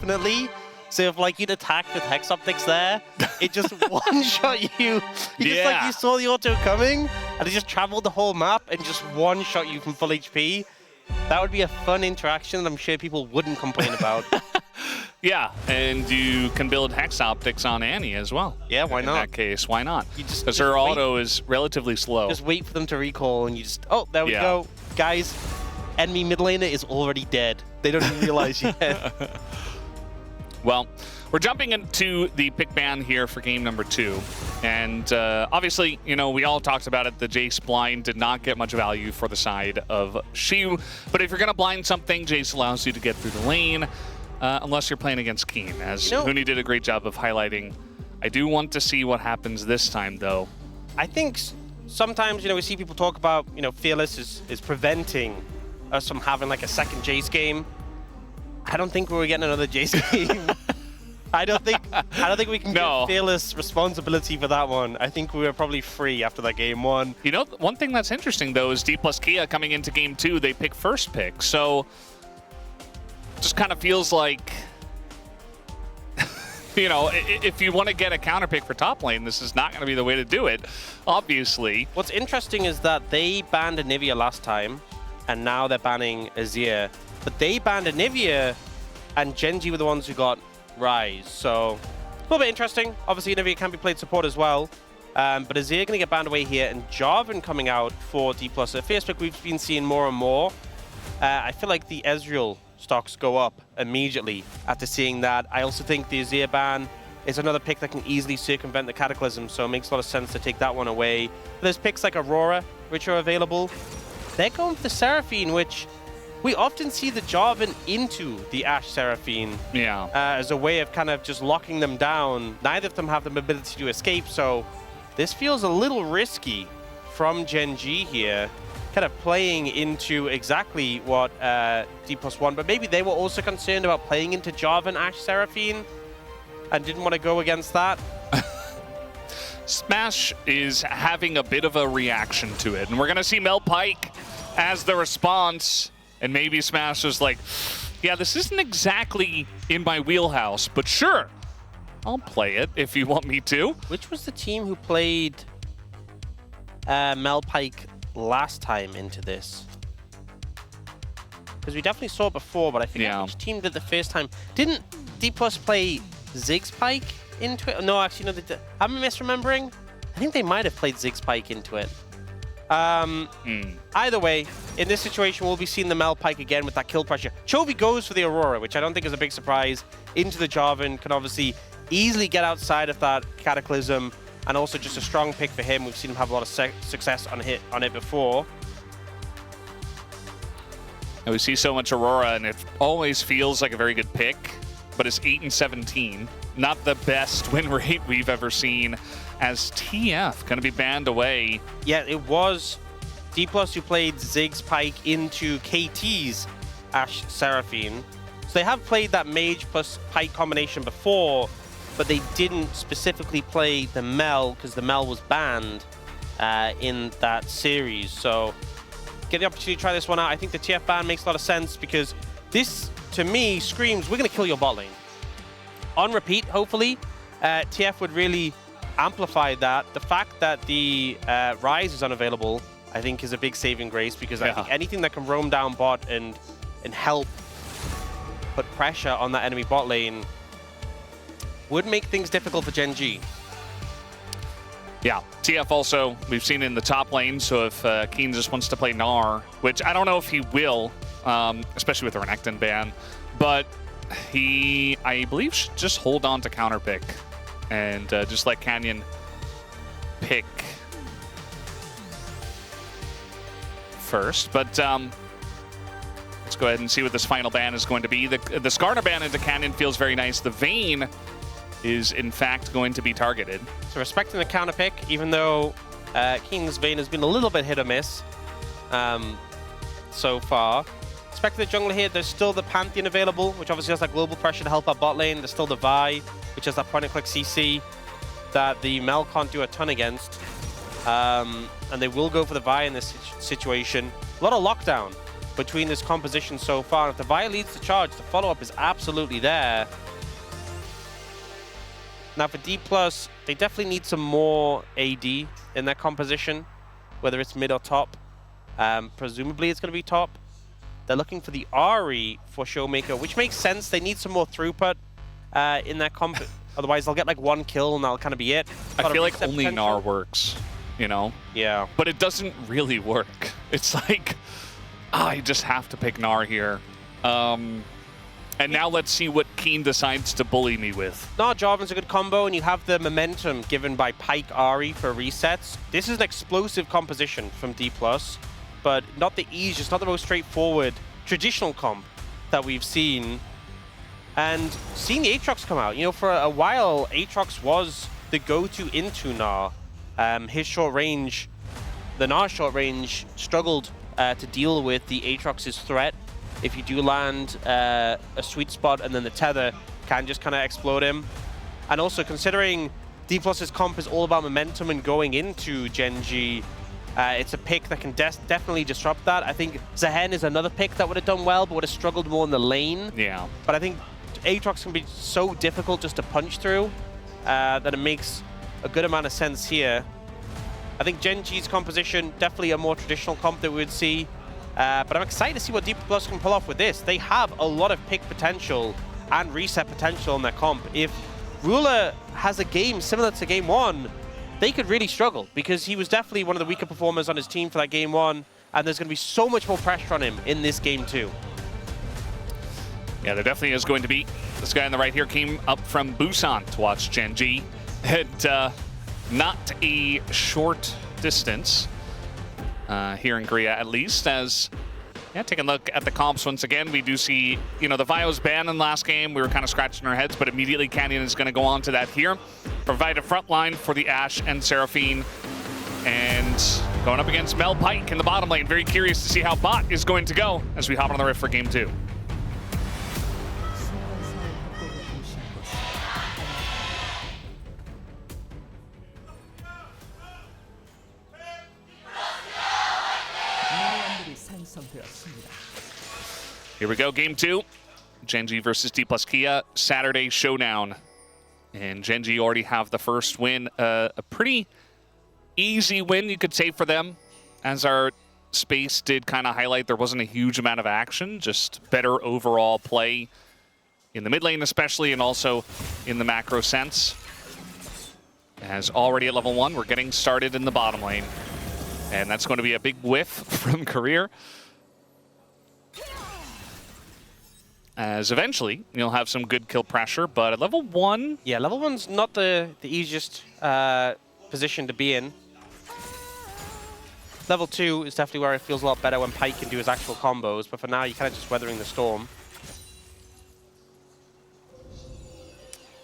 infinitely. So if like you'd attack with Hex Optics there, it just one-shot you. Just like you saw the auto coming, and it just traveled the whole map and just one-shot you from full HP. That would be a fun interaction that I'm sure people wouldn't complain about. Yeah, and you can build Hex Optics on Annie as well. Yeah, why not? In that case, why not? Because her wait. auto is relatively slow. Just wait for them to recall, and you just, oh, there we go. Guys, enemy mid laner is already dead. They don't even realize yet. Well, we're jumping into the pick ban here for game number 2. And obviously, you know, we all talked about it. The Jace blind did not get much value for the side of Shu. But if you're going to blind something, Jace allows you to get through the lane, unless you're playing against Keen, as Huni did a great job of highlighting. I do want to see what happens this time, though. I think sometimes, you know, we see people talk about, you know, Fearless is preventing us from having like a second Jace game. I don't think we're getting another Jace game. I don't think we can give Fearless responsibility for that one. I think we were probably free after that game 1. You know, one thing that's interesting though is D plus Kia coming into game 2, they pick first pick. So just kind of feels like, you know, if you want to get a counter pick for top lane, this is not going to be the way to do it, obviously. What's interesting is that they banned Anivia last time, and now they're banning Azir. But they banned Anivia, and Genji were the ones who got Rise. So, a little bit interesting. Obviously, Anivia can be played support as well. But Azir going to get banned away here, and Jarvan coming out for D+. A first pick we've been seeing more and more. I feel like the Ezreal stocks go up immediately after seeing that. I also think the Azir ban is another pick that can easily circumvent the Cataclysm, so it makes a lot of sense to take that one away. There's picks like Aurora, which are available. They're going for the Seraphine, which we often see the Jarvan into the Ashe Seraphine as a way of kind of just locking them down. Neither of them have the ability to escape, so this feels a little risky from Gen G here, kind of playing into exactly what D+1, but maybe they were also concerned about playing into Jarvan Ashe Seraphine and didn't want to go against that. Smash is having a bit of a reaction to it, and we're going to see Mel Pike as the response. And maybe Smash was like, yeah, this isn't exactly in my wheelhouse, but sure, I'll play it if you want me to. Which was the team who played Mel Pike last time into this? Because we definitely saw it before, but I forget which team did the first time. Didn't D+ play Ziggs Pike into it? No, actually, no. I'm misremembering. I think they might have played Ziggs Pike into it. Either way, in this situation, we'll be seeing the Mel Pike again with that kill pressure. Chovy goes for the Aurora, which I don't think is a big surprise. Into the Jarvan, can obviously easily get outside of that Cataclysm, and also just a strong pick for him. We've seen him have a lot of success on it before. And we see so much Aurora, and it always feels like a very good pick, but it's 8-17. Not the best win rate we've ever seen, as TF going to be banned away. Yeah, it was D+ who played Ziggs Pike into KT's Ashe Seraphine. So they have played that Mage plus Pike combination before, but they didn't specifically play the Mel because the Mel was banned in that series. So get the opportunity to try this one out. I think the TF ban makes a lot of sense because this, to me, screams, we're going to kill your bot lane. On repeat, hopefully, TF would really amplify that. The fact that the Rise is unavailable, I think, is a big saving grace because I think anything that can roam down bot and help put pressure on that enemy bot lane would make things difficult for Gen G. Yeah, TF also, we've seen in the top lane, so if Keen just wants to play Gnar, which I don't know if he will, especially with the Renekton ban, but he, I believe, should just hold on to counter pick and just let Canyon pick first. But let's go ahead and see what this final ban is going to be. The Skarner ban into Canyon feels very nice. The Vayne is, in fact, going to be targeted. So respecting the counter pick, even though King's Vayne has been a little bit hit or miss so far. Respecting the jungle here, there's still the Pantheon available, which obviously has that global pressure to help our bot lane. There's still the Vi, which has that point-and-click CC that the Mel can't do a ton against. And they will go for the Vi in this situation. A lot of lockdown between this composition so far. If the Vi leads the charge, the follow-up is absolutely there. Now for D+, they definitely need some more AD in their composition, whether it's mid or top. Presumably it's going to be top. They're looking for the Ahri for Showmaker, which makes sense. They need some more throughput in their comp. Otherwise, they'll get like one kill and that'll kind of be it. I feel like only Gnar works, you know? Yeah. But it doesn't really work. It's like, I just have to pick Gnar here. And now let's see what Keen decides to bully me with. Gnar Jarvan's a good combo, and you have the momentum given by Pyke Ahri for resets. This is an explosive composition from D+, but not the easiest, not the most straightforward traditional comp that we've seen. And seeing the Aatrox come out, you know, for a while, Aatrox was the go-to into Gnar. His short range, the Gnar short range, struggled to deal with the Aatrox's threat. If you do land a sweet spot and then the tether can just kind of explode him. And also considering D+'s comp is all about momentum and going into Gen G, it's a pick that can definitely disrupt that. I think Zehen is another pick that would have done well, but would have struggled more in the lane. Yeah. But I think Aatrox can be so difficult just to punch through that it makes a good amount of sense here. I think Gen G's composition, definitely a more traditional comp that we would see. But I'm excited to see what D+ can pull off with this. They have a lot of pick potential and reset potential in their comp. If Ruler has a game similar to Game 1, they could really struggle because he was definitely one of the weaker performers on his team for that Game 1, and there's going to be so much more pressure on him in this Game 2. Yeah, there definitely is going to be. This guy on the right here came up from Busan to watch Gen G. And not a short distance. Here in Korea, at least, as taking a look at the comps once again, we do see, you know, the Vi was banned in the last game. We were kind of scratching our heads, but immediately Canyon is going to go on to that here. Provide a front line for the Ashe and Seraphine. And going up against Mel Pyke in the bottom lane. Very curious to see how bot is going to go as we hop on the rift for Game 2. Here we go, Game 2. Gen G versus D+ Kia, Saturday showdown. And Gen G already have the first win. A pretty easy win, you could say, for them. As our space did kind of highlight, there wasn't a huge amount of action, just better overall play in the mid lane especially, and also in the macro sense. As already at level 1, we're getting started in the bottom lane. And that's going to be a big whiff from Career. As eventually, you'll have some good kill pressure, but at level 1... Yeah, level 1's not the easiest position to be in. Level 2 is definitely where it feels a lot better when Pyke can do his actual combos, but for now, you're kind of just weathering the storm.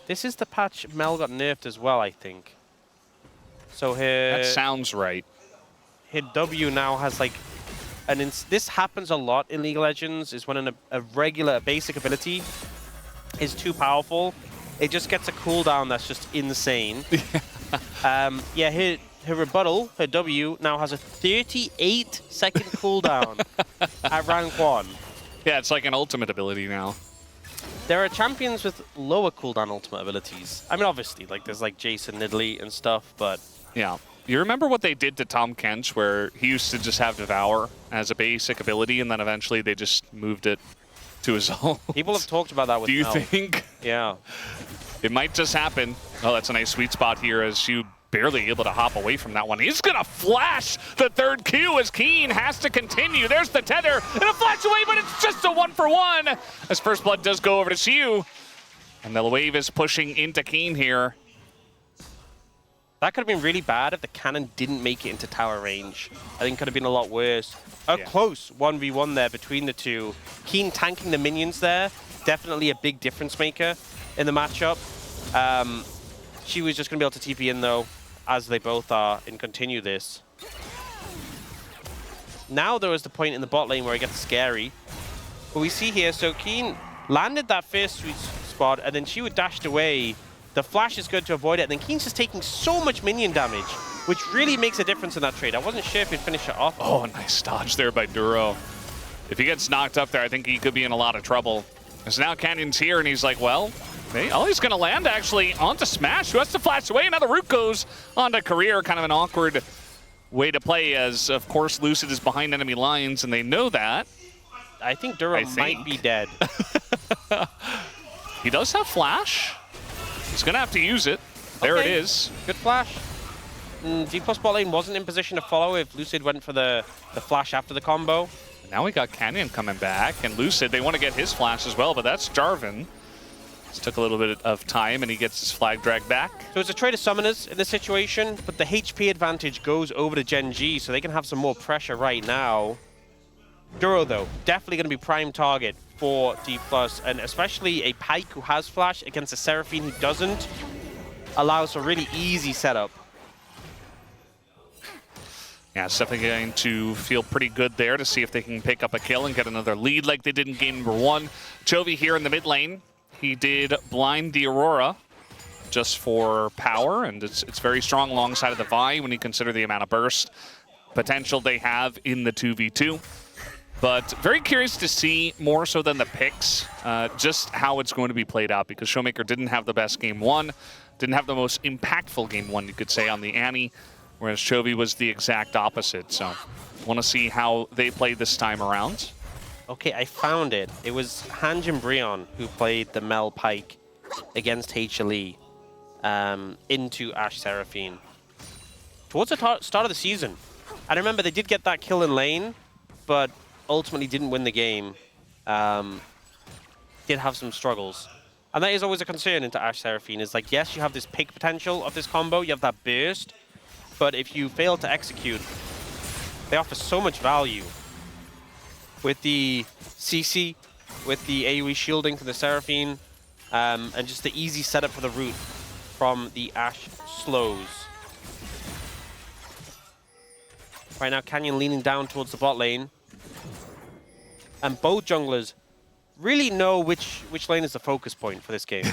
This is the patch Mel got nerfed as well, I think. So here... That sounds right. Here W now has like... this happens a lot in League of Legends, is when a regular basic ability is too powerful, it just gets a cooldown that's just insane. Yeah, her rebuttal, her W, now has a 38-second cooldown at rank 1. Yeah, it's like an ultimate ability now. There are champions with lower cooldown ultimate abilities. I mean, obviously, like there's like Jason Nidalee and stuff, but... Yeah. You remember what they did to Tom Kench, where he used to just have Devour as a basic ability, and then eventually they just moved it to his own. People have talked about that with Do you Mel. think? Yeah. It might just happen. Oh, that's a nice sweet spot here as you barely able to hop away from that one. He's going to flash the third Q as Keen has to continue. There's the tether and a flash away, but it's just a 1-for-1 as First Blood does go over to Siu. And the wave is pushing into Keen here. That could have been really bad if the cannon didn't make it into tower range. I think it could have been a lot worse. A close 1v1 there between the two. Keen tanking the minions there. Definitely a big difference maker in the matchup. She was just going to be able to TP in, though, as they both are, and continue this. Now there is the point in the bot lane where it gets scary. But we see here, so Keen landed that first sweet spot, and then she would dashed away. The flash is good to avoid it, and then Keen's just taking so much minion damage, which really makes a difference in that trade. I wasn't sure if he'd finish it off. Oh, nice dodge there by Duro. if he gets knocked up there, I think he could be in a lot of trouble. Because now Canyon's here, and he's like, well, hey, oh, he's going to land actually onto Smash, who has to flash away. Now the root goes onto Career, kind of an awkward way to play, as, of course, Lucid is behind enemy lines, and they know that. I think Duro might be dead. He does have flash. He's going to have to use it. There it is. Good flash. D+ bot lane wasn't in position to follow if Lucid went for the flash after the combo. Now we got Canyon coming back, and Lucid, they want to get his flash as well, but that's Jarvan. This took a little bit of time, and he gets his flag dragged back. So it's a trade of summoners in this situation, but the HP advantage goes over to Gen G, so they can have some more pressure right now. Duro, though, definitely going to be prime target for D+, and especially a Pyke who has flash against a Seraphine who doesn't, allows a really easy setup. Yeah, it's definitely going to feel pretty good there to see if they can pick up a kill and get another lead like they did in game number 1. Chovy here in the mid lane. He did blind the Aurora just for power, and it's very strong alongside of the Vi when you consider the amount of burst potential they have in the 2v2. But very curious to see, more so than the picks, just how it's going to be played out, because Showmaker didn't have the best game 1, didn't have the most impactful game 1, you could say, on the Annie, whereas Chovy was the exact opposite. So, want to see how they play this time around. Okay, I found it. It was Hanj and Brion who played the Mel Pyke against HLE into Ashe Seraphine towards the start of the season. I remember they did get that kill in lane, but ultimately didn't win the game. Did have some struggles. And that is always a concern into Ashe Seraphine, is like, yes, you have this pick potential of this combo, you have that burst, but if you fail to execute, they offer so much value. With the CC, with the AoE shielding for the Seraphine, and just the easy setup for the root from the Ashe slows. Right now, Canyon leaning down towards the bot lane. And both junglers really know which lane is the focus point for this game.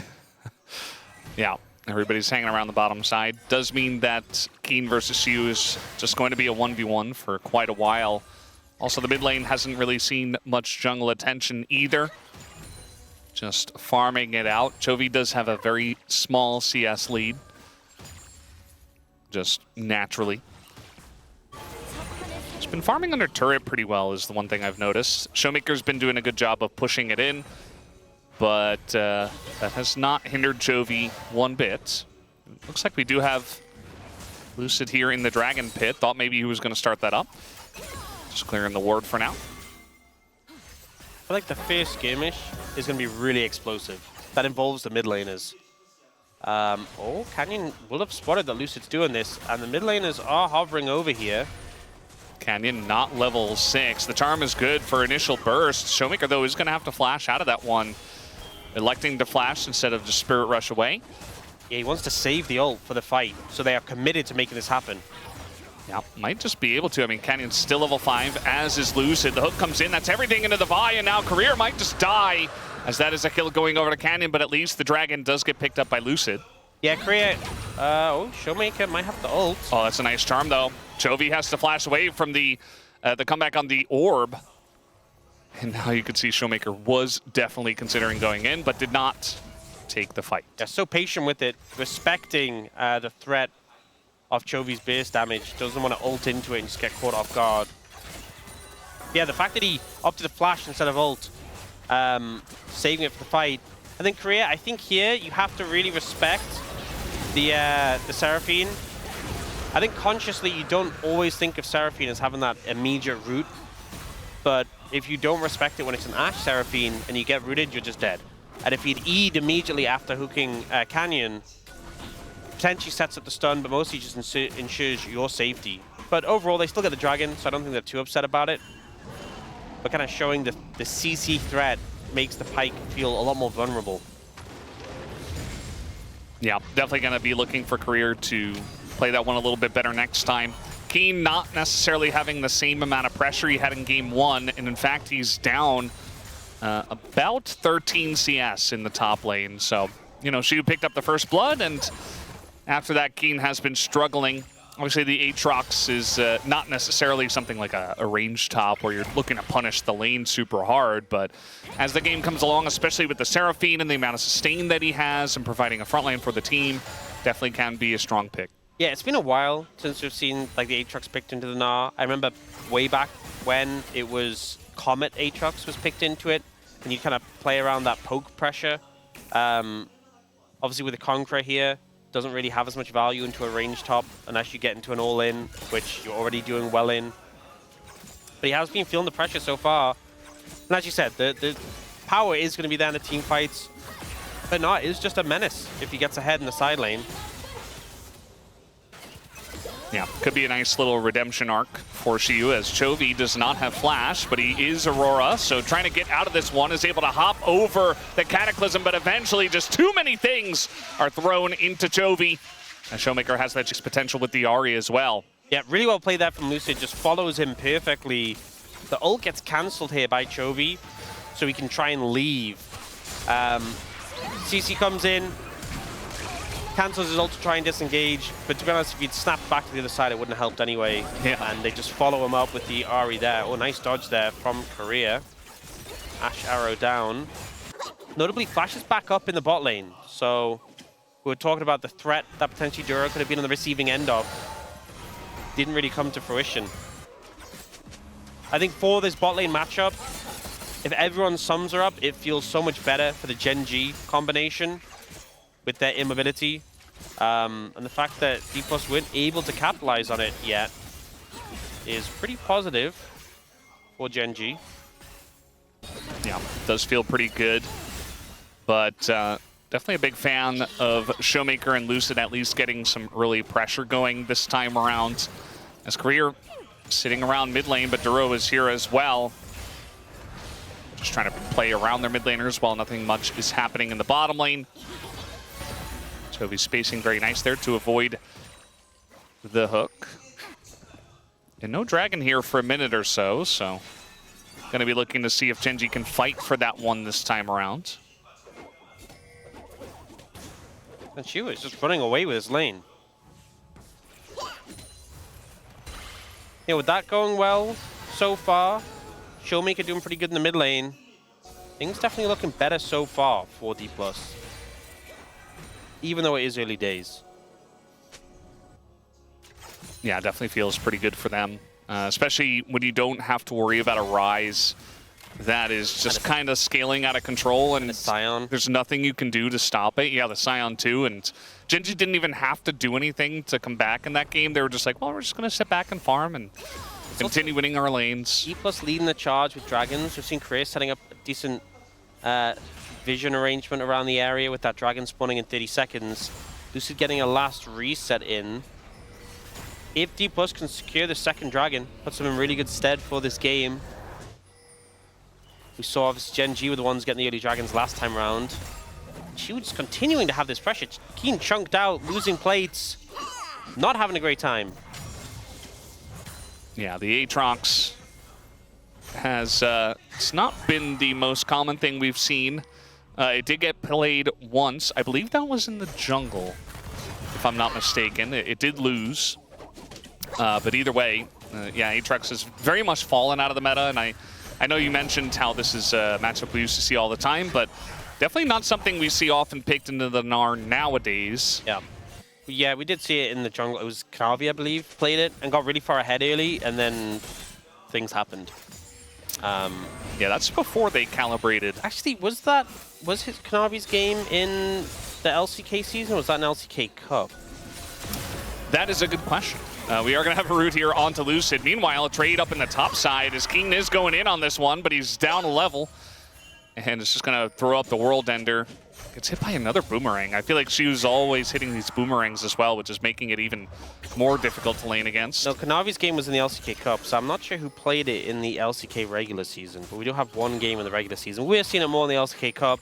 Yeah, everybody's hanging around the bottom side. Does mean that Keen versus Yu is just going to be a 1v1 for quite a while. Also, the mid lane hasn't really seen much jungle attention either. Just farming it out. Chovy does have a very small CS lead. Just naturally. He's been farming under turret pretty well is the one thing I've noticed. Showmaker's been doing a good job of pushing it in, but that has not hindered Chovy one bit. Looks like we do have Lucid here in the Dragon Pit. Thought maybe he was going to start that up. Just clearing the ward for now. I feel like the first skirmish is going to be really explosive. That involves the mid laners. Oh, Canyon will have spotted that Lucid's doing this, and the mid laners are hovering over here. Canyon not level 6. The charm is good for initial burst. Showmaker, though, is going to have to flash out of that one. Electing to flash instead of just Spirit Rush away. Yeah, he wants to save the ult for the fight, so they are committed to making this happen. Yeah, might just be able to. I mean, Canyon's still level 5, as is Lucid. The hook comes in, that's everything into the Vi, and now Career might just die, as that is a kill going over to Canyon, but at least the Dragon does get picked up by Lucid. Yeah, Career, oh, Showmaker might have the ult. Oh, that's a nice charm, though. Chovy has to flash away from the comeback on the orb. And now you can see Showmaker was definitely considering going in, but did not take the fight. Yeah, so patient with it, respecting the threat of Chovy's base damage. Doesn't want to ult into it and just get caught off guard. Yeah, the fact that he opted to flash instead of ult, saving it for the fight. And then Career, I think here you have to really respect the Seraphine. I think consciously you don't always think of Seraphine as having that immediate root, but if you don't respect it when it's an Ashe Seraphine and you get rooted, you're just dead. And if he'd E'd immediately after hooking Canyon, potentially sets up the stun, but mostly just ensures your safety. But overall, they still get the Dragon, so I don't think they're too upset about it. But kind of showing the CC threat makes the Pyke feel a lot more vulnerable. Yeah, definitely going to be looking for Career to play that one a little bit better next time. Keen not necessarily having the same amount of pressure he had in game 1, and in fact, he's down about 13 CS in the top lane. So, you know, Shu picked up the first blood, and after that, Keen has been struggling obviously the Aatrox is not necessarily something like a range top where you're looking to punish the lane super hard, but as the game comes along, especially with the Seraphine and the amount of sustain that he has and providing a front lane for the team, definitely can be a strong pick. Yeah, it's been a while since we've seen like the Aatrox picked into the Gnar. I remember way back when it was Comet Aatrox was picked into it, and you kind of play around that poke pressure. Obviously with the Conqueror here, doesn't really have as much value into a range top unless you get into an all-in, which you're already doing well in. But he has been feeling the pressure so far. And as you said, the power is going to be there in the team fights. But Gnar is just a menace if he gets ahead in the side lane. Yeah, could be a nice little redemption arc for Xiyu, as Chovy does not have Flash, but he is Aurora, so trying to get out of this one, is able to hop over the Cataclysm, but eventually just too many things are thrown into Chovy. And Showmaker has that just potential with the Ahri as well. Yeah, really well played there from Lucid, just follows him perfectly. The ult gets cancelled here by Chovy, so he can try and leave. CC comes in, cancels his ult to try and disengage, but to be honest, if he'd snapped back to the other side, it wouldn't have helped anyway. Yeah. And they just follow him up with the Ahri there. Oh, nice dodge there from Korea. Ash arrow down. Notably, Flash is back up in the bot lane, so we were talking about the threat that potentially Duro could have been on the receiving end of. Didn't really come to fruition. I think for this bot lane matchup, if everyone's sums are up, it feels so much better for the Gen G combination with their immobility. And the fact that D+ weren't able to capitalize on it yet is pretty positive for Gen G. Yeah, does feel pretty good, but definitely a big fan of Showmaker and Lucid at least getting some early pressure going this time around. As Career sitting around mid lane, but Duro is here as well. Just trying to play around their mid laners while nothing much is happening in the bottom lane. Chovy's spacing very nice there to avoid the hook. And no dragon here for a minute or so, so going to be looking to see if Gen G can fight for that one this time around. And Xiyu is just running away with his lane. Yeah, with that going well so far, Showmaker doing pretty good in the mid lane. Things definitely looking better so far for D+. Even though it is early days. Yeah, definitely feels pretty good for them. Especially when you don't have to worry about a Rise that is just kind of scaling out of control, and Scion. There's nothing you can do to stop it. Yeah, the Scion too, and Gen G didn't even have to do anything to come back in that game. They were just like, well, we're just going to sit back and farm and continue winning our lanes. D+ leading the charge with dragons. We've seen Chris setting up a decent vision arrangement around the area with that dragon spawning in 30 seconds. Lucid getting a last reset in. If D+ can secure the second dragon, puts them in really good stead for this game. We saw obviously Gen G were the ones getting the early dragons last time around. She was continuing to have this pressure. Keen chunked out, losing plates, not having a great time. Yeah, the Aatrox has it's not been the most common thing we've seen. It did get played once. I believe that was in the jungle, if I'm not mistaken. It did lose. But either way, yeah, Aatrox has very much fallen out of the meta, and I know you mentioned how this is a matchup we used to see all the time, but definitely not something we see often picked into the Gnar nowadays. Yeah. Yeah, we did see it in the jungle. It was Knavi, I believe, played it and got really far ahead early, and then things happened. Yeah, that's before they calibrated. Actually, was his Knavi's game in the LCK season, or was that an LCK Cup? That is a good question. We are going to have a route here onto Lucid. Meanwhile, a trade up in the top side as King is going in on this one, but he's down a level. And it's just going to throw up the World Ender. Gets hit by another boomerang. I feel like she was always hitting these boomerangs as well, which is making it even more difficult to lane against. No, Knavi's game was in the LCK Cup, so I'm not sure who played it in the LCK regular season, but we do have one game in the regular season. We're seeing it more in the LCK Cup.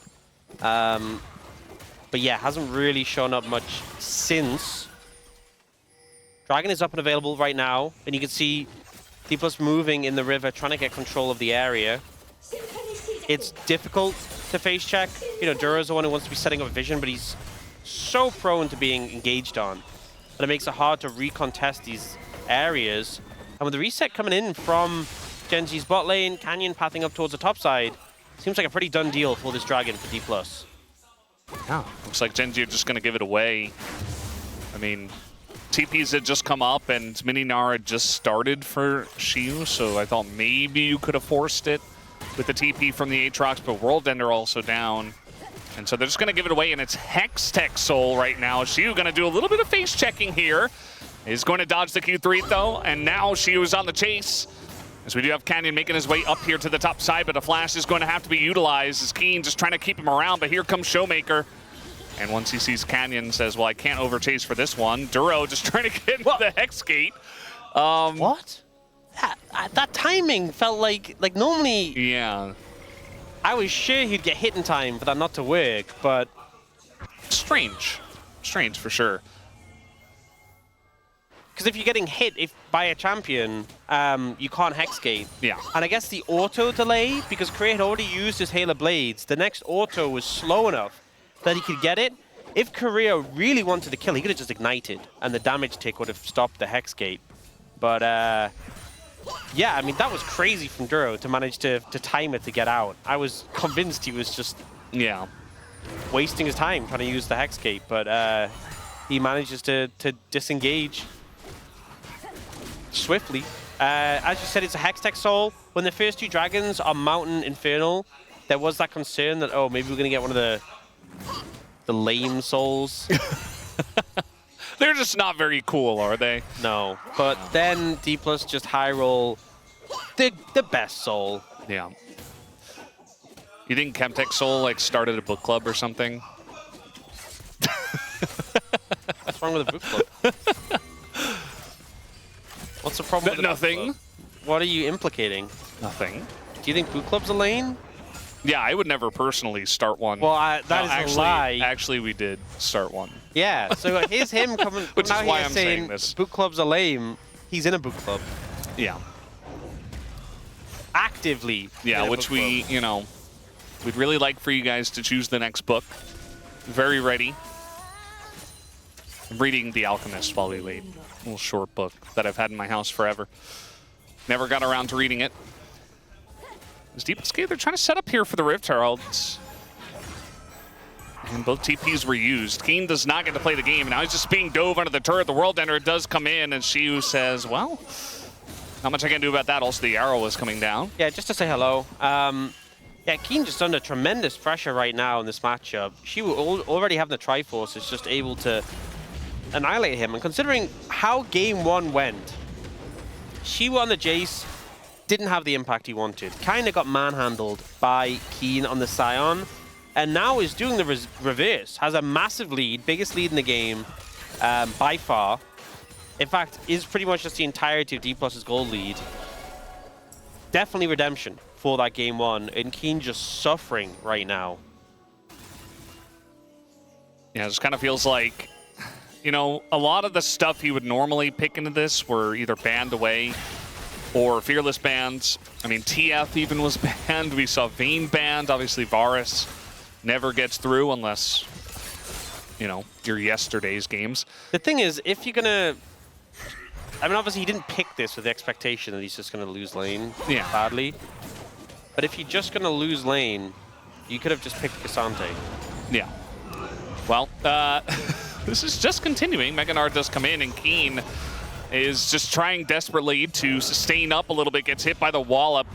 But yeah, hasn't really shown up much since. Dragon is up and available right now, and you can see D+ moving in the river, trying to get control of the area. It's difficult to face check. You know, Duro's the one who wants to be setting up vision, but he's so prone to being engaged on. but it makes it hard to recontest these areas. And with the reset coming in from Gen.G's bot lane, Canyon pathing up towards the top side, seems like a pretty done deal for this Dragon for D+. Yeah, looks like Gen.G are just going to give it away. I mean, TPs had just come up and Mininar had just started for Xiu, so I thought maybe you could have forced it with the TP from the Aatrox, but World Ender also down. And so they're just going to give it away, and it's Hextech Soul right now. Xiu going to do a little bit of face checking here. Is going to dodge the Q3 though, and now Xiu is on the chase. As we do have Canyon making his way up here to the top side, but a flash is going to have to be utilized as Keen just trying to keep him around, but here comes Showmaker. And once he sees Canyon, says, well, I can't overchase for this one. Duro just trying to get into the Hex Gate. What? That timing felt like normally... Yeah. I was sure he'd get hit in time for that not to work, but... Strange. Strange for sure. Because if you're getting hit by a champion, you can't Hexgate. Yeah. And I guess the auto delay, because Korea had already used his Hail of Blades, the next auto was slow enough that he could get it. If Korea really wanted to kill, he could have just ignited, and the damage tick would have stopped the Hexgate. But, yeah, I mean, that was crazy from Duro to manage to time it to get out. I was convinced he was just wasting his time trying to use the Hexgate, but he manages to disengage swiftly. As you said, it's a Hextech Soul. When the first two dragons are Mountain Infernal, there was that concern that, oh, maybe we're going to get one of the lame souls. They're just not very cool, are they? No. But then D+ just high roll the best soul. Yeah. You think Chemtech Soul like started a book club or something? What's wrong with a book club? What's the problem with nothing. What are you implicating? Nothing. Do you think boot club's a lane? Yeah, I would never personally start one. Well, that is a lie. Actually, we did start one. Yeah, so here's him coming Which out is why here I'm saying saying this. Boot clubs are lame. He's in a boot club. Yeah. Actively. Yeah, which we, you know, we'd really like for you guys to choose the next book. Very ready. I'm reading The Alchemist while we wait. A little short book that I've had in my house forever. Never got around to reading it. As DeepScape, they're trying to set up here for the Rift Heralds. And both TPs were used. Keen does not get to play the game. Now he's just being dove under the turret. The World Ender does come in, and Xiu says, well, not much I can do about that. Also, the arrow is coming down. Yeah, just to say hello. Yeah, Keen just under tremendous pressure right now in this matchup. Xiu already having the Triforce is just able to annihilate him. And considering how game one went, Xiu on the Jace didn't have the impact he wanted. Kind of got manhandled by Keen on the Scion, and now is doing the reverse. Has a massive lead, biggest lead in the game by far. In fact, is pretty much just the entirety of D+'s gold lead. Definitely redemption for that game one, and Keen just suffering right now. Yeah, it just kind of feels like, you know, a lot of the stuff he would normally pick into this were either banned away or Fearless bans. I mean, TF even was banned. We saw Vayne banned. Obviously, Varus never gets through unless, you know, your yesterday's games. The thing is, if you're going to... I mean, obviously, he didn't pick this with the expectation that he's just going to lose lane badly. But if you're just going to lose lane, you could have just picked Cassante. Yeah. Well, this is just continuing. Meganar does come in, and Keen is just trying desperately to sustain up a little bit, gets hit by the wallop.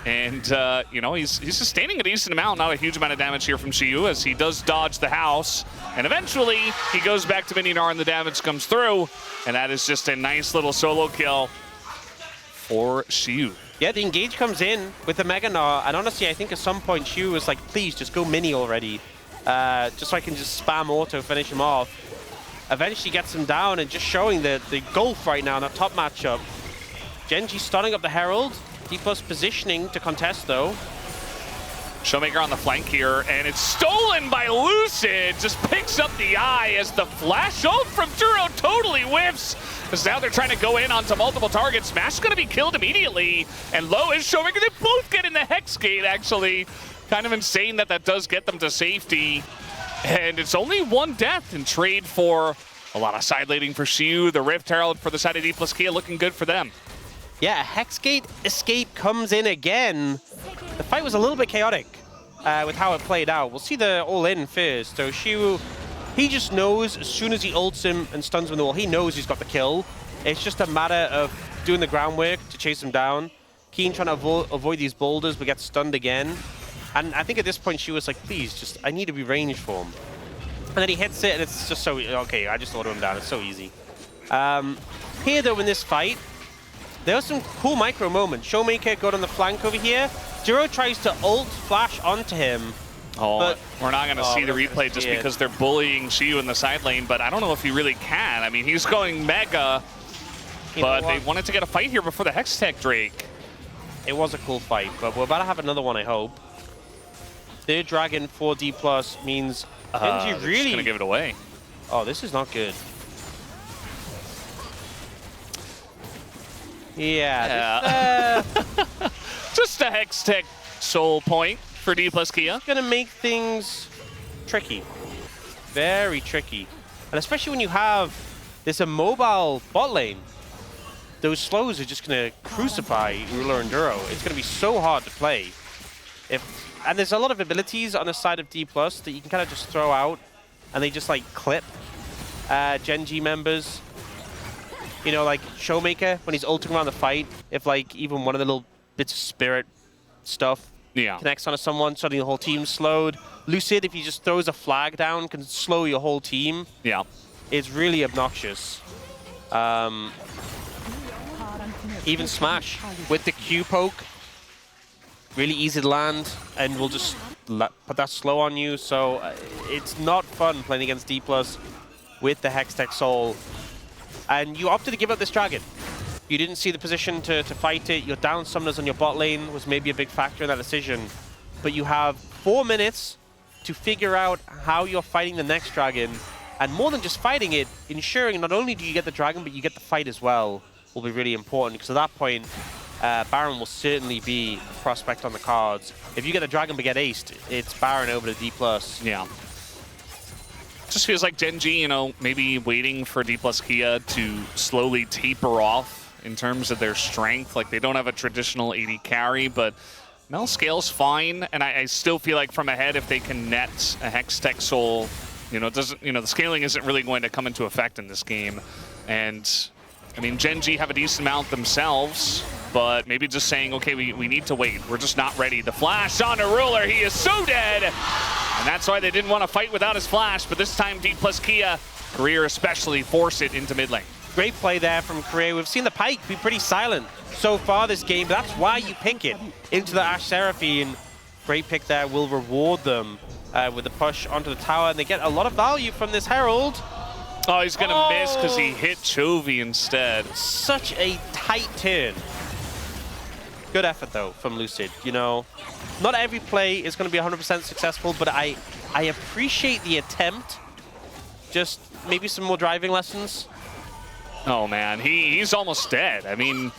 And, you know, he's sustaining a decent amount, not a huge amount of damage here from Xiu as he does dodge the house. And eventually, he goes back to Mininar and the damage comes through. And that is just a nice little solo kill for Xiu. Yeah, the engage comes in with the Meganar. And honestly, I think at some point, Xiu was like, please, just go mini already. Just so I can just spam auto, finish him off. Eventually gets him down and just showing the gulf right now in that top matchup. Gen.G starting up the Herald. D+ positioning to contest though. Showmaker on the flank here, and it's stolen by Lucid. Just picks up the eye as the flash ult from Duro totally whiffs. Because now they're trying to go in onto multiple targets. Smash is going to be killed immediately. And low is Showmaker. They both get in the Hex Gate, actually. Kind of insane that does get them to safety. And it's only one death in trade for A lot of side laning for Xiu. The Rift Herald for the side of D plus Kia looking good for them. Yeah, a Hexgate escape comes in again. The fight was a little bit chaotic with how it played out. We'll see the all-in first. So Xiu, he just knows as soon as he ults him and stuns him in the wall, he knows he's got the kill. It's just a matter of doing the groundwork to chase him down. Keen trying to avoid these boulders, but gets stunned again. And I think at this point, Xiu was like, please, I need to be ranged for him. And then he hits it, and it's just so, okay, I just auto him down. It's so easy. Here, though, in this fight, there were some cool micro moments. Showmaker got on the flank over here. Duro tries to ult flash onto him. Oh, but we're not going to see the replay just because they're bullying Xiu in the side lane, but I don't know if he really can. I mean, he's going mega, but they wanted to get a fight here before the Hextech Drake. It was a cool fight, but we're about to have another one, I hope. Third Dragon 4D+ means Genji really going to give it away. Oh, this is not good. Yeah. Just a Hextech soul point for D plus Kia. It's gonna make things tricky. Very tricky. And especially when you have this immobile bot lane. Those slows are just gonna crucify Ruler and Duro. It's gonna be so hard to play. And there's a lot of abilities on the side of D+ that you can kind of just throw out and they just like clip Genji members. You know, like Showmaker, when he's ulting around the fight, if like even one of the little bits of spirit stuff connects onto someone, suddenly the whole team's slowed. Lucid, if he just throws a flag down, can slow your whole team. Yeah. It's really obnoxious. Even Smash with the Q poke, really easy to land, and we'll just put that slow on you. So it's not fun playing against D+ with the Hextech Soul. And you opted to give up this dragon. You didn't see the position to fight it. Your down summoners on your bot lane was maybe a big factor in that decision. But you have 4 minutes to figure out how you're fighting the next dragon. And more than just fighting it, ensuring not only do you get the dragon, but you get the fight as well will be really important. Because at that point, Baron will certainly be a prospect on the cards. If you get the dragon but get aced, it's Baron over to D+. Yeah. Just feels like Genji, you know, maybe waiting for D plus Kia to slowly taper off in terms of their strength. Like, they don't have a traditional AD carry, but Mel scales fine. And I still feel like from ahead, if they can net a Hextech Soul, you know, the scaling isn't really going to come into effect in this game. And I mean, Genji have a decent amount themselves, but maybe just saying, okay, we need to wait. We're just not ready. The flash on a Ruler, he is so dead! And that's why they didn't want to fight without his flash, but this time D plus Kia, Career especially, force it into mid lane. Great play there from Career. We've seen the Pyke be pretty silent so far this game, but that's why you pick it into the Ashe Seraphine. Great pick there, will reward them with the push onto the tower, and they get a lot of value from this Herald. Oh, he's going to miss because he hit Chovy instead. Such a tight turn. Good effort, though, from Lucid. You know, not every play is going to be 100% successful, but I appreciate the attempt. Just maybe some more driving lessons. Oh, man. He's almost dead. I mean,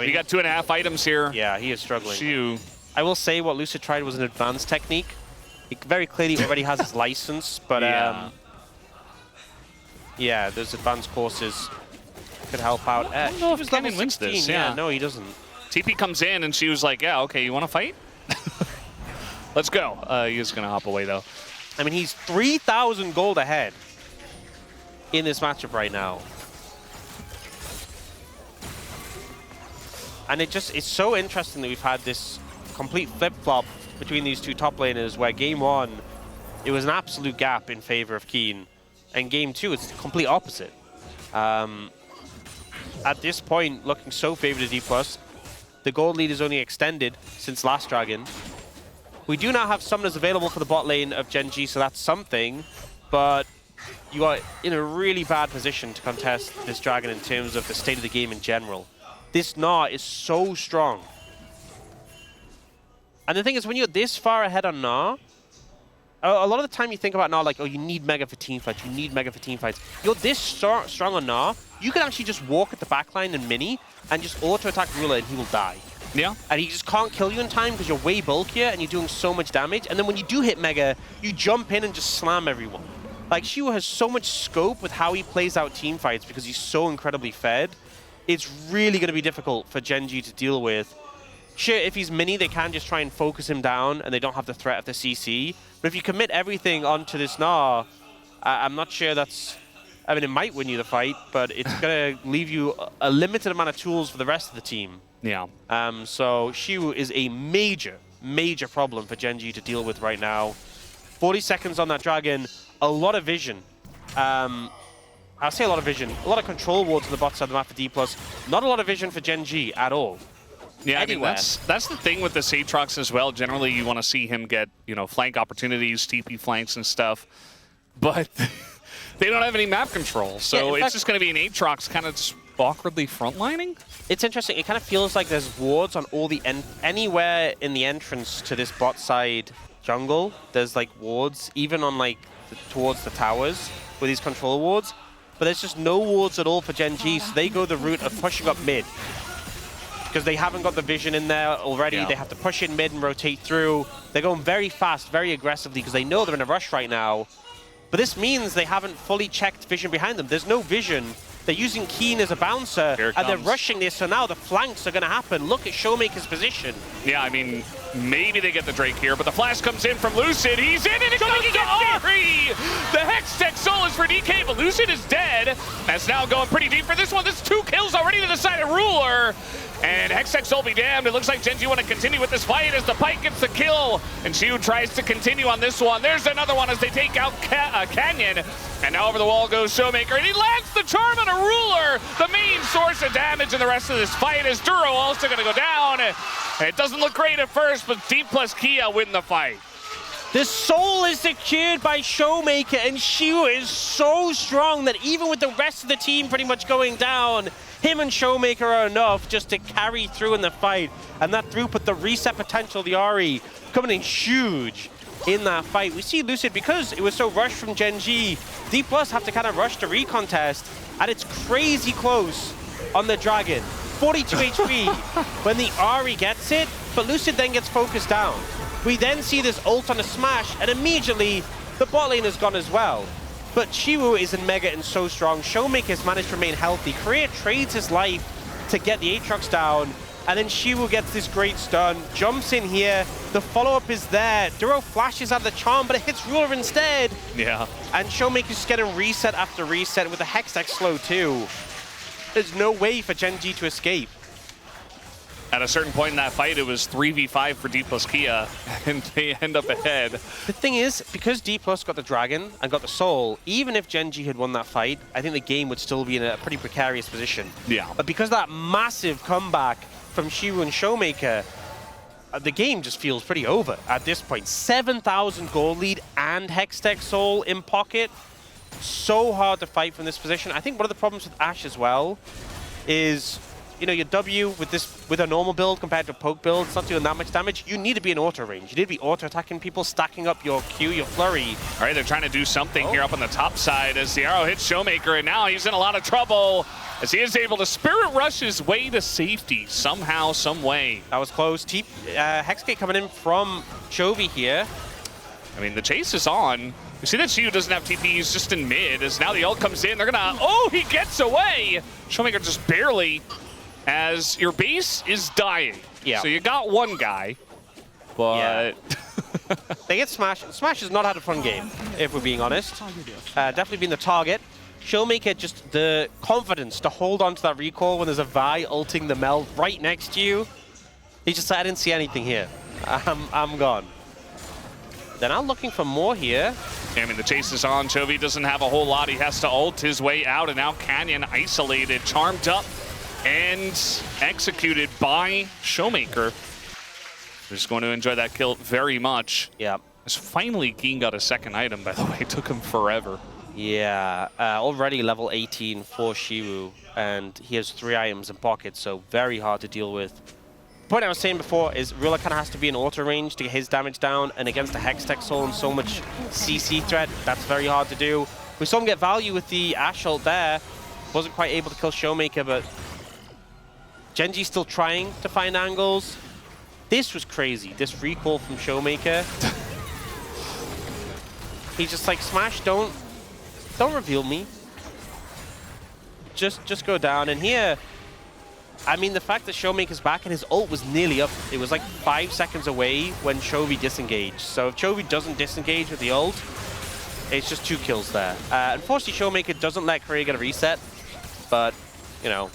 he got 2.5 items here. Yeah, he is struggling. Phew. I will say what Lucid tried was an advanced technique. He very clearly already has his license, but yeah, those advanced courses could help out. I don't know if Kennen wins this. Yeah, no, he doesn't. TP comes in, and she was like, yeah, okay, you want to fight? Let's go. He's going to hop away, though. I mean, he's 3,000 gold ahead in this matchup right now. And it's so interesting that we've had this complete flip-flop between these two top laners, where game one, it was an absolute gap in favor of Keen. And game two, it's the complete opposite. At this point, looking so favored to D+. The gold lead is only extended since last dragon. We do now have summoners available for the bot lane of Genji, so that's something. But you are in a really bad position to contest this dragon in terms of the state of the game in general. This Gnar is so strong. And the thing is, when you're this far ahead on Gnar, a lot of the time you think about Gnar like, oh, you need Mega for team fights, you need Mega for team fights. You're this strong on Gnar, you can actually just walk at the backline and mini and just auto-attack Ruler and he will die. Yeah. And he just can't kill you in time because you're way bulkier and you're doing so much damage. And then when you do hit Mega, you jump in and just slam everyone. Like, Shiwu has so much scope with how he plays out team fights because he's so incredibly fed. It's really going to be difficult for Genji to deal with. Sure, if he's mini, they can just try and focus him down and they don't have the threat of the CC. But if you commit everything onto this Gnar, I'm not sure that's... I mean, it might win you the fight, but it's going to leave you a limited amount of tools for the rest of the team. Yeah. So Shiwu is a major, major problem for Genji to deal with right now. 40 seconds on that dragon, a lot of vision. I'll say a lot of vision. A lot of control wards on the bot side of the map for D+. Not a lot of vision for Genji at all. Yeah, I mean, that's the thing with the Aatrox as well. Generally, you want to see him get, you know, flank opportunities, TP flanks and stuff. But they don't have any map control. So it's just going to be an Aatrox kind of just awkwardly frontlining. It's interesting. It kind of feels like there's wards on all the anywhere in the entrance to this bot side jungle. There's like wards, even on like towards the towers with these control wards. But there's just no wards at all for Genji, so they go the route of pushing up mid. Because they haven't got the vision in there already. They have to push in mid and rotate through. They're going very fast, very aggressively, because they know they're in a rush right now. But this means they haven't fully checked vision behind them. There's no vision. They're using Keen as a bouncer, and they're rushing this, so now the flanks are going to happen. Look at Showmaker's position. Yeah, I mean, maybe they get the Drake here, but the flash comes in from Lucid. He's in, and it's going to get Ari! The Hextech soul is for DK, but Lucid is dead. That's now going pretty deep for this one. There's 2 kills already to the side of Ruler. And Hextech soul be damned. It looks like Genji want to continue with this fight as the Pike gets the kill. And Shiwu tries to continue on this one. There's another one as they take out Canyon. And now over the wall goes Showmaker. And he lands the charm on a Ruler. The main source of damage in the rest of this fight is Duro also going to go down. It doesn't look great at first, but D plus Kia win the fight. The soul is secured by Showmaker, and Shiwu is so strong that even with the rest of the team pretty much going down, him and Showmaker are enough just to carry through in the fight. And that throughput, the reset potential of the Ari, coming in huge in that fight. We see Lucid, because it was so rushed from Genji, D+ have to kind of rush the recontest, and it's crazy close on the Dragon. 42 HP when the Ari gets it, but Lucid then gets focused down. We then see this ult on a smash, and immediately the bot lane is gone as well. But Shiwu is in mega and so strong. Showmaker's managed to remain healthy. Korea trades his life to get the Aatrox down, and then Shiwu gets this great stun, jumps in here, the follow-up is there. Duro flashes out of the charm, but it hits Ruler instead. Yeah. And Showmaker's just getting reset after reset with the Hextech slow too. There's no way for Genji to escape. At a certain point in that fight, it was 3v5 for D plus Kia, and they end up ahead. The thing is, because D+ got the Dragon and got the Soul, even if Genji had won that fight, I think the game would still be in a pretty precarious position. Yeah. But because of that massive comeback from Shiwu and Showmaker, the game just feels pretty over at this point. 7,000 gold lead and Hextech Soul in pocket. So hard to fight from this position. I think one of the problems with Ashe as well is, you know, your W with a normal build compared to a poke build, it's not doing that much damage. You need to be in auto range. You need to be auto attacking people, stacking up your Q, your flurry. All right, they're trying to do something here up on the top side as the arrow hits Showmaker, and now he's in a lot of trouble as he is able to spirit rush his way to safety somehow, some way. That was close. Hexgate coming in from Chovy here. I mean, the chase is on. You see that Shiwu doesn't have TP, he's just in mid. As now the ult comes in, they're gonna, oh, he gets away! Showmaker just barely, as your base is dying. Yeah. So you got one guy, but... Yeah. They get Smash. Smash has not had a fun game, if we're being honest. Definitely been the target. Showmaker, just the confidence to hold on to that recall when there's a Vi ulting the Meld right next to you. He just said, I didn't see anything here. I'm gone. They're now looking for more here. I mean, the chase is on. Chovy doesn't have a whole lot. He has to ult his way out, and now Canyon isolated, charmed up, and executed by Showmaker. He's going to enjoy that kill very much. Yeah. As finally, Keen got a second item, by the way. It took him forever. Yeah, already level 18 for Shiwu, and he has 3 items in pocket, so very hard to deal with. The point I was saying before is Ruler kind of has to be in auto range to get his damage down, and against the Hextech Soul and so much CC threat, that's very hard to do. We saw him get value with the Ashe ult there. Wasn't quite able to kill Showmaker, but Genji's still trying to find angles. This was crazy, this recall from Showmaker. He's just like, Smash, don't don't reveal me. Just go down. And here, I mean, the fact that Showmaker's back and his ult was nearly up. It was like 5 seconds away when Chovy disengaged. So if Chovy doesn't disengage with the ult, it's just 2 kills there. Unfortunately, Showmaker doesn't let Korea get a reset, but, you know,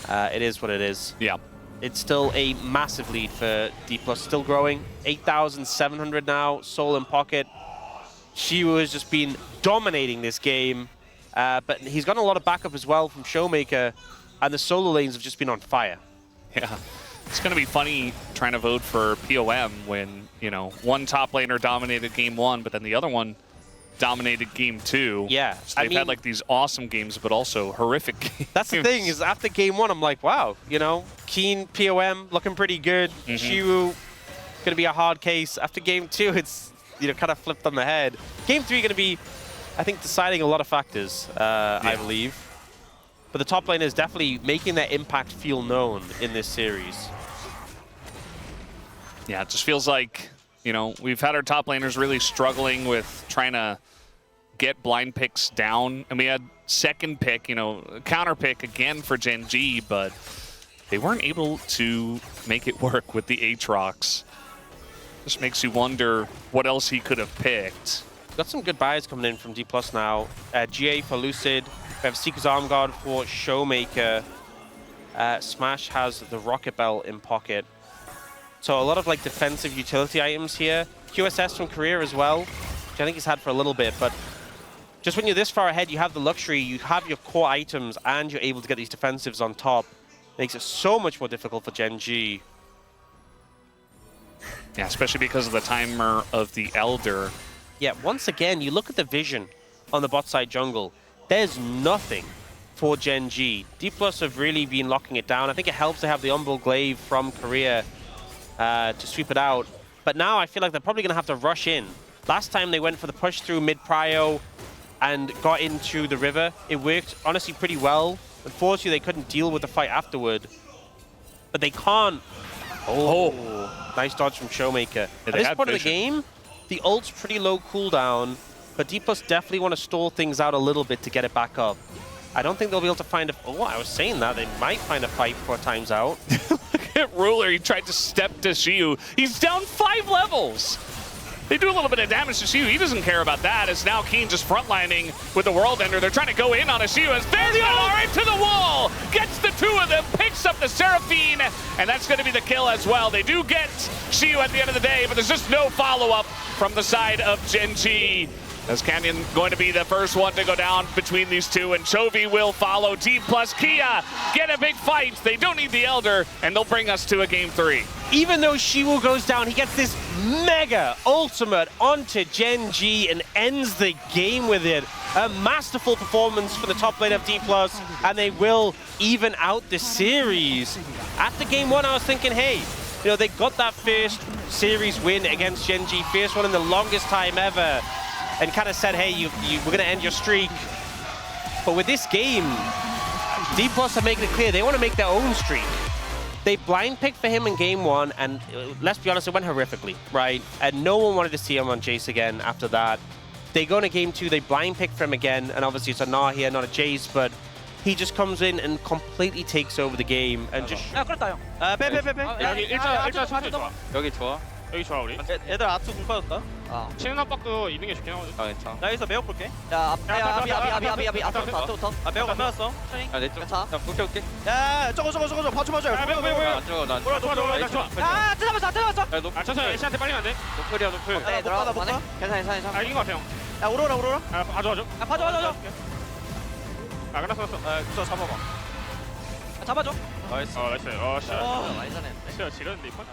it is what it is. Yeah. It's still a massive lead for D+, still growing. 8,700 now, Soul in pocket. Shiwu has just been dominating this game, but he's got a lot of backup as well from Showmaker, and the solo lanes have just been on fire. Yeah. It's going to be funny trying to vote for POM when, you know, one top laner dominated game 1, but then the other one dominated game 2. Yeah. So they've had like these awesome games, but also horrific games. That's the thing, is after game 1, I'm like, wow, you know, Keen, POM, looking pretty good. Shiwu, gonna be a hard case. After game 2, it's, you know, kind of flipped on the head. Game 3 gonna be, I think, deciding a lot of factors, I believe. But the top lane is definitely making their impact feel known in this series. Yeah, it just feels like, you know, we've had our top laners really struggling with trying to get blind picks down. And we had second pick, you know, counter pick again for Gen G, but they weren't able to make it work with the Aatrox. Just makes you wonder what else he could have picked. Got some good buys coming in from D+ now. GA for Lucid. We have Seeker's Arm Guard for Showmaker. Smash has the Rocket Bell in pocket. So a lot of like defensive utility items here. QSS from Korea as well, which I think he's had for a little bit, but just when you're this far ahead, you have the luxury, you have your core items, and you're able to get these defensives on top. Makes it so much more difficult for Gen G. Yeah, especially because of the timer of the Elder. Yeah, once again, you look at the vision on the bot side jungle. There's nothing for Gen G. D+ have really been locking it down. I think it helps to have the Umbral Glaive from Korea to sweep it out. But now I feel like they're probably going to have to rush in. Last time they went for the push through mid-prio and got into the river. It worked, honestly, pretty well. Unfortunately, they couldn't deal with the fight afterward. But they can't... Oh, nice dodge from Showmaker. Yeah, at this point of the game, the ult's pretty low cooldown, but D+ definitely want to stall things out a little bit to get it back up. I don't think they'll be able to find a... Oh, I was saying that. They might find a fight before time's out. Look at Ruler. He tried to step to Shiu. He's down 5 levels. They do a little bit of damage to Shiu. He doesn't care about that. It's now Keen just frontlining with the World Ender. They're trying to go in on a Shiu. As there's the right to the wall. Gets the 2 of them. Picks up the Seraphine. And that's going to be the kill as well. They do get Shiu at the end of the day, but there's just no follow-up from the side of Gen G. As Canyon going to be the first one to go down between these two, and Chovy will follow. D+ Kia get a big fight. They don't need the Elder, and they'll bring us to a game 3. Even though Shiwu goes down, he gets this mega ultimate onto Gen G and ends the game with it. A masterful performance for the top lane of D+, and they will even out the series. After game 1, I was thinking, hey, you know, they got that first series win against Gen G, first one in the longest time ever, and kind of said, hey, we're going to end your streak. But with this game, D+ are making it clear they want to make their own streak. They blind picked for him in game 1, and let's be honest, it went horrifically, right? And no one wanted to see him on Jace again after that. They go into game 2, they blind pick for him again, and obviously it's a Gnar here, not a Jace, but he just comes in and completely takes over the game and just... 야 끌었다 형. 빼. 여기 일자 스피드 좋아. 여기 좋아. 여기 좋아 우리. 애들 압수 공 빠졌다. 치는 압박도 있는 게 좋긴 하거든. 괜찮아. 나 여기서 매혹 볼게. 야, 앞부터. 매혹 안 나왔어. 야, 내 쪽. 나 볼게. 야 저거 봐줘. 안 들어가, 나. 좋아. 아 뜯어봤어. 야, 노. 천천히 애쉬한테 빨리면 안 돼. 노플이야, 노플. 네, 들어가다 보네. 괜찮아. 이긴 거 같아 형. 야 오로라. 아 봐줘. 봐줘. 아 끝났어. 저 잡아봐. 잡아줘. 나이스. 나이스. 씨. 많이 잘했는데. 진짜 지렸는데 이건.